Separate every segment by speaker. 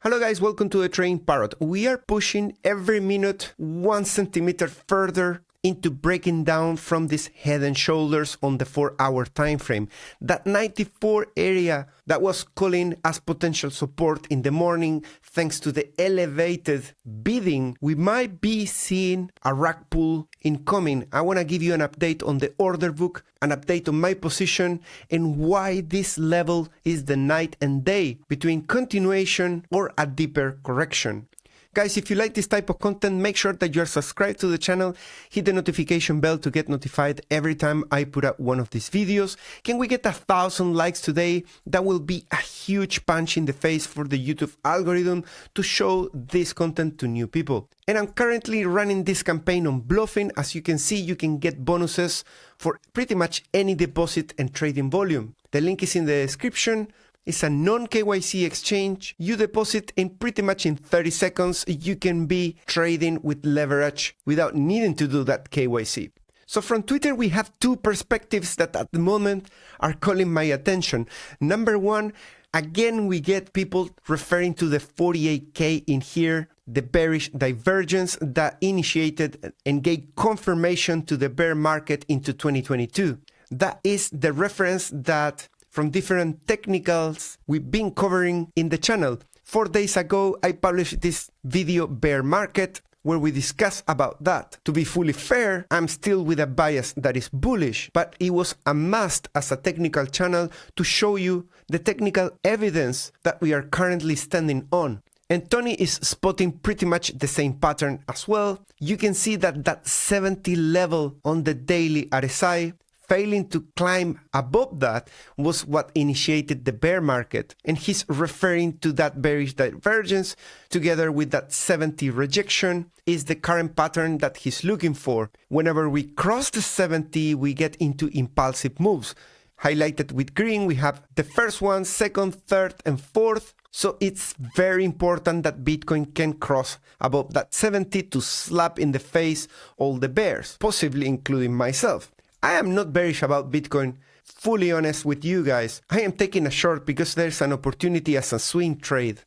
Speaker 1: Hello guys, welcome to the Trading Parrot. We are pushing every minute 1 centimeter further into breaking down from these head and shoulders on the 4-hour time frame. That 94 area that was calling as potential support in the morning, thanks to the elevated bidding, we might be seeing a rug pull incoming. I want to give you an update on the order book, an update on my position, and why this level is the night and day between continuation or a deeper correction. Guys, if you like this type of content, make sure that you're subscribed to the channel, hit the notification bell to get notified every time I put out one of these videos. Can we get 1,000 likes today? That will be a huge punch in the face for the YouTube algorithm to show this content to new people. And I'm currently running this campaign on bluffing. As you can see, you can get bonuses for pretty much any deposit and trading volume. The link is in the description. It's a non-KYC exchange. You deposit and pretty much in 30 seconds, you can be trading with leverage without needing to do that KYC. So from Twitter, we have two perspectives that at the moment are calling my attention. Number one, again, we get people referring to the 48K in here, the bearish divergence that initiated and gave confirmation to the bear market into 2022. That is the reference that from different technicals we've been covering in the channel. 4 days ago, I published this video bear market where we discuss about that. To be fully fair, I'm still with a bias that is bullish, but it was a must as a technical channel to show you the technical evidence that we are currently standing on. And Tony is spotting pretty much the same pattern as well. You can see that that 70 level on the daily RSI, failing to climb above that was what initiated the bear market. And he's referring to that bearish divergence together with that 70 rejection is the current pattern that he's looking for. Whenever we cross the 70, we get into impulsive moves. Highlighted with green, we have the first one, second, third, and fourth. So it's very important that Bitcoin can cross above that 70 to slap in the face all the bears, possibly including myself. I am not bearish about Bitcoin, fully honest with you guys. I am taking a short because there's an opportunity as a swing trade.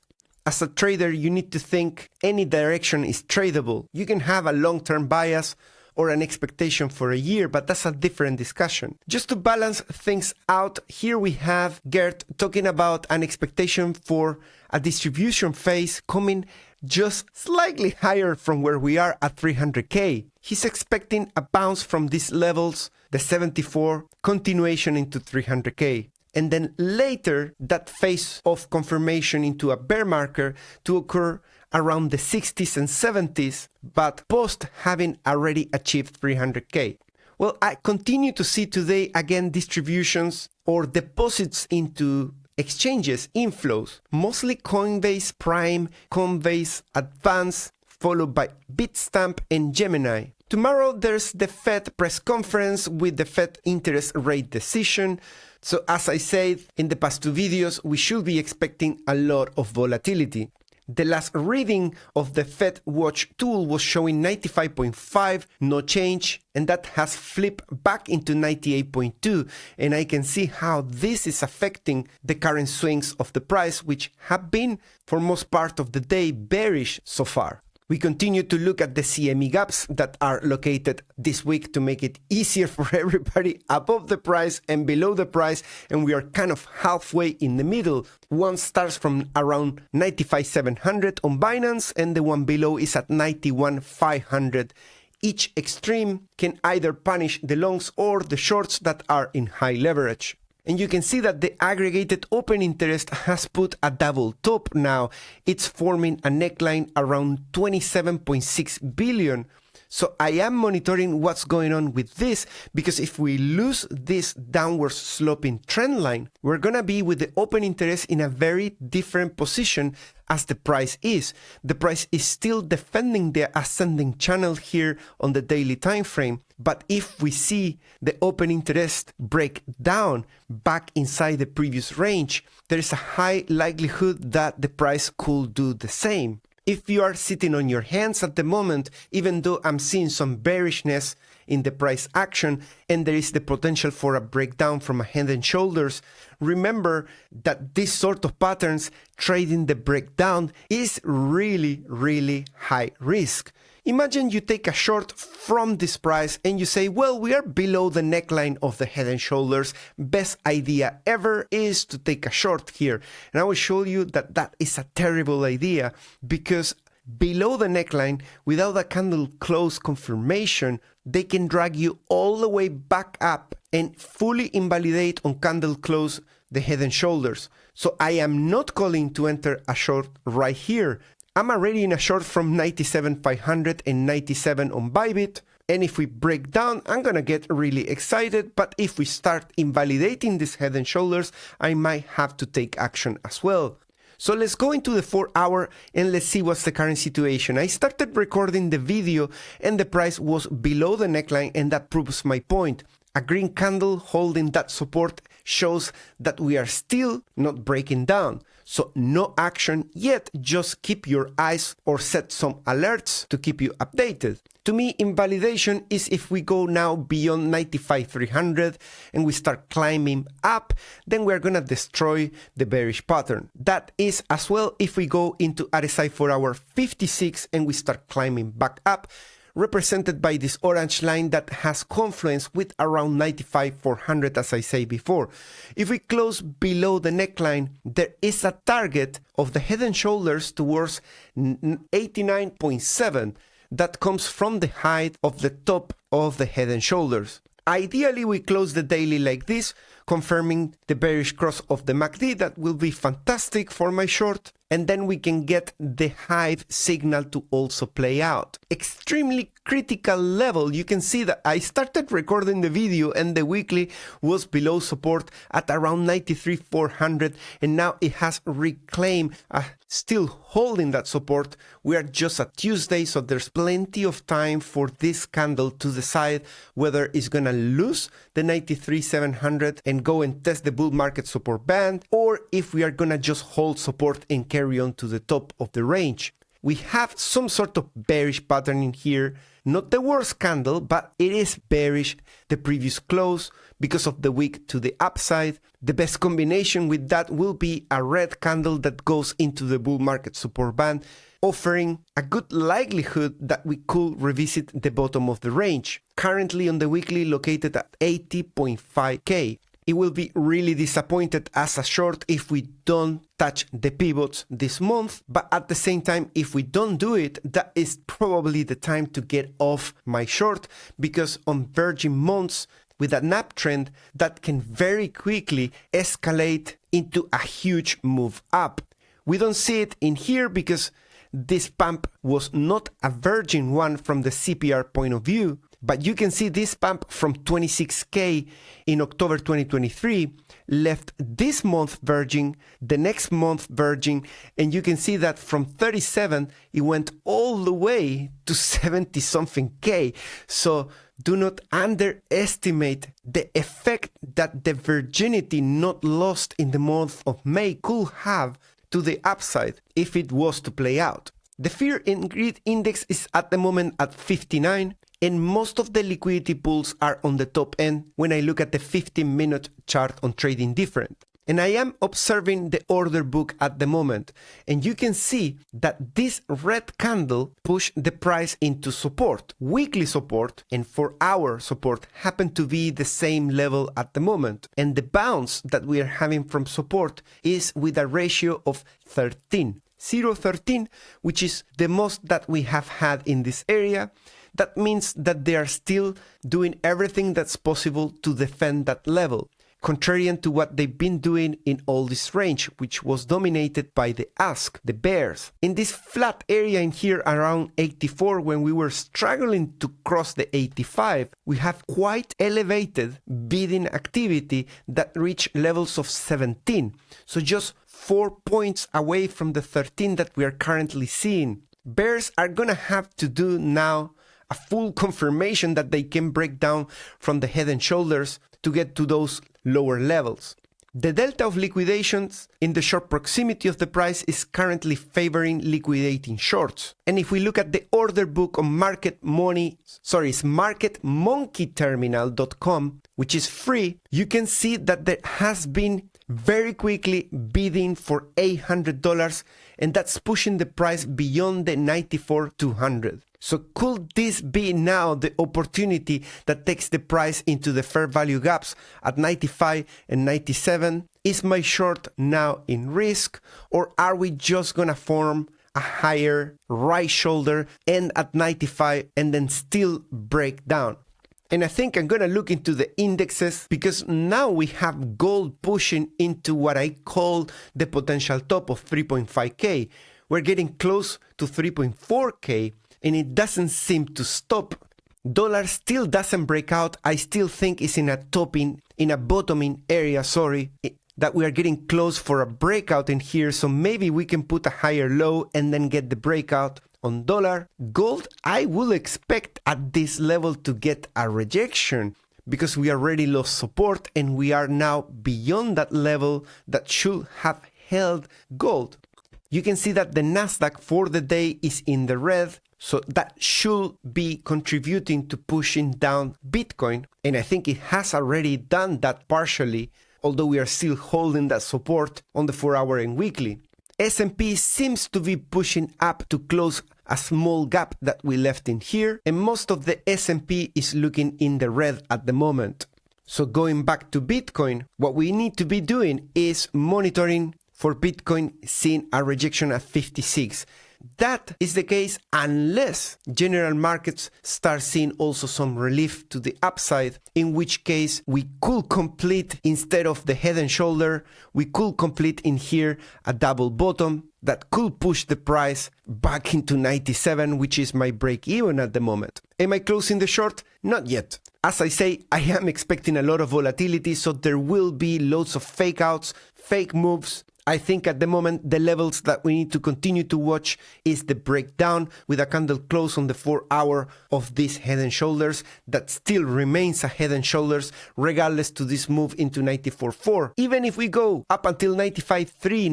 Speaker 1: As a trader, you need to think any direction is tradable. You can have a long-term bias or an expectation for a year, but that's a different discussion. Just to balance things out, here we have Gert talking about an expectation for a distribution phase coming just slightly higher from where we are at 300K. He's expecting a bounce from these levels, the 74, continuation into 300K. And then later, that phase of confirmation into a bear marker to occur around the 60s and 70s, but post having already achieved 300K. Well, I continue to see today again distributions or deposits into exchanges, inflows, mostly Coinbase Prime, Coinbase Advance, followed by Bitstamp and Gemini. Tomorrow there's the Fed press conference with the Fed interest rate decision. So as I said in the past two videos, we should be expecting a lot of volatility. The last reading of the Fed Watch tool was showing 95.5, no change, and that has flipped back into 98.2. And I can see how this is affecting the current swings of the price, which have been, for most part of the day, bearish so far. We continue to look at the CME gaps that are located this week to make it easier for everybody above the price and below the price, and we are kind of halfway in the middle. One starts from around 95,700 on Binance and the one below is at 91,500. Each extreme can either punish the longs or the shorts that are in high leverage. And you can see that the aggregated open interest has put a double top now. It's forming a neckline around 27.6 billion. So I am monitoring what's going on with this, because if we lose this downward sloping trend line, we're going to be with the open interest in a very different position as the price is. The price is still defending the ascending channel here on the daily time frame. But if we see the open interest break down back inside the previous range, there is a high likelihood that the price could do the same. If you are sitting on your hands at the moment, even though I'm seeing some bearishness in the price action and there is the potential for a breakdown from a head and shoulders, remember that this sort of patterns, trading the breakdown, is really high risk. Imagine you take a short from this price and you say, well, we are below the neckline of the head and shoulders. Best idea ever is to take a short here. And I will show you that that is a terrible idea, because below the neckline, without a candle close confirmation, they can drag you all the way back up and fully invalidate on candle close the head and shoulders. So I am not calling to enter a short right here. I'm already in a short from 97,500 and 97 on Bybit. And if we break down, I'm gonna get really excited. But if we start invalidating these head and shoulders, I might have to take action as well. So let's go into the 4 hour and let's see what's the current situation. I started recording the video and the price was below the neckline, and that proves my point. A green candle holding that support shows that we are still not breaking down. So no action yet, just keep your eyes or set some alerts to keep you updated. To me, invalidation is if we go now beyond 95,300 and we start climbing up, then we're gonna destroy the bearish pattern. That is as well if we go into RSI for our 56 and we start climbing back up, represented by this orange line that has confluence with around 95,400, as I say before. If we close below the neckline, there is a target of the head and shoulders towards 89.7 that comes from the height of the top of the head and shoulders. Ideally, we close the daily like this, confirming the bearish cross of the MACD. That will be fantastic for my short. And then we can get the hive signal to also play out. Extremely critical level. You can see that I started recording the video and the weekly was below support at around 93,400, and now it has reclaimed, still holding that support. We are just at Tuesday, so there's plenty of time for this candle to decide whether it's gonna lose the 93,700 and go and test the bull market support band, or if we are gonna just hold support and carry on to the top of the range. We have some sort of bearish pattern in here. Not the worst candle, but it is bearish. The previous close because of the wick to the upside. The best combination with that will be a red candle that goes into the bull market support band, offering a good likelihood that we could revisit the bottom of the range. Currently on the weekly located at 80.5K. It will be really disappointed as a short if we don't touch the pivots this month, but at the same time, if we don't do it, that is probably the time to get off my short, because on virgin months with an uptrend, that can very quickly escalate into a huge move up. We don't see it in here because this pump was not a virgin one from the CPR point of view. But you can see this pump from 26K in October 2023 left this month virgin, the next month virgin, and you can see that from 37 it went all the way to 70 something K. So do not underestimate the effect that the virginity not lost in the month of May could have to the upside if it was to play out. The fear and greed index is at the moment at 59. And most of the liquidity pools are on the top end when I look at the 15-minute chart on Trading Different. And I am observing the order book at the moment. And you can see that this red candle pushed the price into support. Weekly support and 4-hour support happen to be the same level at the moment. And the bounce that we are having from support is with a ratio of 13. 0.13, which is the most that we have had in this area. That means that they are still doing everything that's possible to defend that level, contrarian to what they've been doing in all this range, which was dominated by the ask, the bears. In this flat area in here around 84, when we were struggling to cross the 85, we have quite elevated bidding activity that reached levels of 17. So just 4 points away from the 13 that we are currently seeing. Bears are gonna have to do now a full confirmation that they can break down from the head and shoulders to get to those lower levels. The delta of liquidations in the short proximity of the price is currently favoring liquidating shorts. And if we look at the order book on marketmonkeyterminal.com, which is free, you can see that there has been very quickly bidding for $800, and that's pushing the price beyond the 94,200. So could this be now the opportunity that takes the price into the fair value gaps at 95 and 97? Is my short now in risk, or are we just gonna form a higher right shoulder end at 95 and then still break down? And I think I'm gonna look into the indexes, because now we have gold pushing into what I call the potential top of 3.5K. We're getting close to 3.4K, and it doesn't seem to stop. Dollar still doesn't break out. I still think it's in a bottoming area, that we are getting close for a breakout in here. So maybe we can put a higher low and then get the breakout on dollar. Gold, I will expect at this level to get a rejection, because we already lost support and we are now beyond that level that should have held gold. You can see that the Nasdaq for the day is in the red, so that should be contributing to pushing down Bitcoin, and I think it has already done that partially, although we are still holding that support on the 4-hour and weekly. S&P seems to be pushing up to close a small gap that we left in here, and most of the S&P is looking in the red at the moment. So going back to Bitcoin, what we need to be doing is monitoring for Bitcoin seeing a rejection at 56. That is the case unless general markets start seeing also some relief to the upside, in which case we could complete, instead of the head and shoulder, we could complete in here a double bottom that could push the price back into 97, which is my break even at the moment. Am I closing the short? Not yet. As I say, I am expecting a lot of volatility, so there will be loads of fake outs, fake moves. I think at the moment the levels that we need to continue to watch is the breakdown with a candle close on the 4-hour of these head and shoulders that still remains a head and shoulders regardless to this move into 94.4. Even if we go up until 95.3,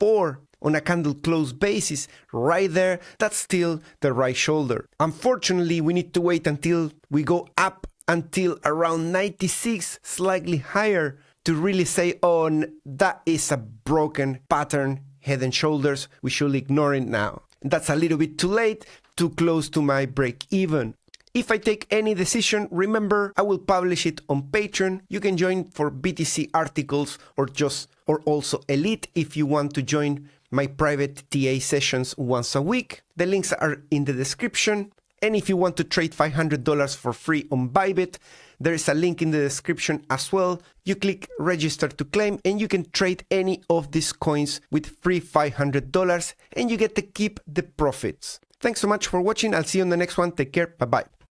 Speaker 1: 95.4 on a candle close basis, right there, that's still the right shoulder. Unfortunately, we need to wait until we go up until around 96, slightly higher, to really say, oh, that is a broken pattern, head and shoulders, we should ignore it now. That's a little bit too late, too close to my break even. If I take any decision, remember, I will publish it on Patreon. You can join for BTC articles or also Elite if you want to join my private TA sessions once a week. The links are in the description. And if you want to trade $500 for free on Bybit, there is a link in the description as well. You click register to claim and you can trade any of these coins with free $500 and you get to keep the profits. Thanks so much for watching. I'll see you on the next one. Take care. Bye-bye.